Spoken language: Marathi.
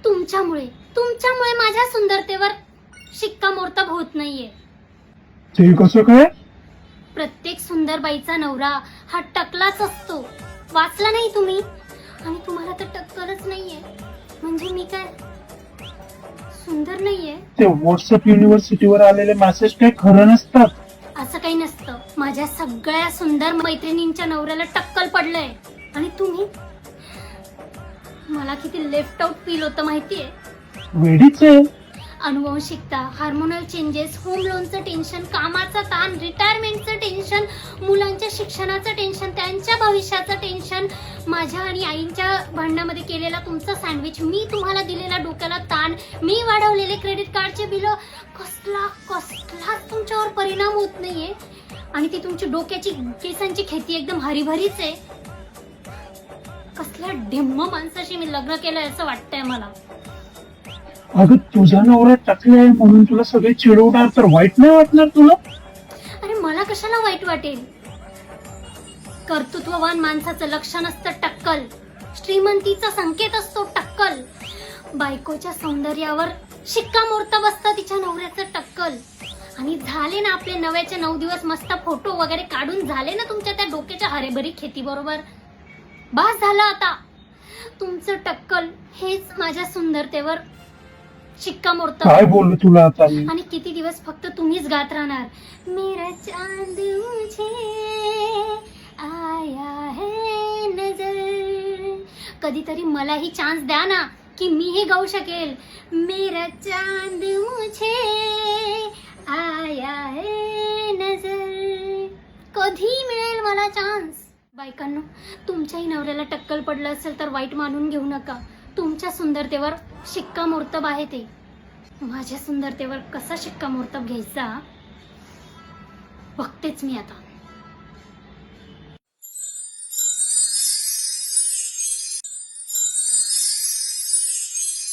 तुमच्यामुळे तुमच्यामुळे माझ्या सुंदरतेवर शिक्कामोर्तब होत नाहीये. ते कसं काय? प्रत्येक सुंदर बाईचा नवरा हा टकलाच असतो. वाचला नाही तुम्ही? आणि तुम्हाला तर टक्कलच नाहीये, म्हणजे मी काय सुंदर नाहीये? ते व्हॉट्सअप युनिव्हर्सिटीवर आलेले मेसेज काही खरं नसतात. असं काही नसतं. माझ्या सगळ्या सुंदर मैत्रिणींच्या नवऱ्याला टक्कल पडलंय आणि तुम्ही. मला किती लेफ्ट आउट फील होतं माहितीये. वेडीच आहे. अनुवंशिकता, हार्मोनल चेंजेस, होम लोनचं टेन्शन, कामाचा ताण, रिटायरमेंटचं टेन्शन, मुलांच्या शिक्षणाचं टेन्शन, त्यांच्या भविष्याचं टेन्शन, माझ्या आणि आईंच्या भांडणामध्ये केलेला तुमचा सँडविच, मी तुम्हाला दिलेला डोक्याला ताण, मी वाढवलेले क्रेडिट कार्डचे बिल, कसलाच तुमच्यावर परिणाम होत नाहीये. आणि ती तुमची डोक्याची केसांची खेती एकदम हरीभरीच आहे. कसल्या ढिम्म माणसाशी मी लग्न केलंय असं वाटतंय मला. अगं तुझा नवरा टकला आहे म्हणून तुला सगळे चिडवणार तर वाईट नाही वाटणार तुला? अरे मला कशाला वाईट वाटेल. कर्तृत्ववान माणसाचं लक्षण असतं टक्कल. श्रीमंतीचा संकेत असतो टक्कल. बायकोच्या सौंदर्यावर शिक्कामोर्तब असतं तिच्या नवऱ्याचं टक्कल. आणि झाले ना आपले नव्याचे 9 दिवस मस्त फोटो वगैरे काढून झाले ना तुमच्या त्या डोक्याच्या हरेभरी खेती बरोबर. बस झालं आता. तुमचं टक्कल हेच माझ्या सुंदरतेवर शिक्कामोर्तब. काय बोललो तुला आता मी? आणि किती दिवस फक्त तुम्हीच गात राहणार. मेरा चांद मुझे आया है नजर. कधीतरी मलाही चान्स द्या ना की मीही गाऊ शकेल. मेरा चांद मुझे आया है नजर. कधी मिळेल मला चान्स. बायकांनो, तुमच्याही नवऱ्याला टक्कल पडलं असेल तर वाईट मानून घेऊ नका. तुमच्या सुंदरतेवर शिक्कामोर्तब आहे ते. माझ्या सुंदरतेवर कसा शिक्कामोर्तब घ्यायचा बघतेच मी आता.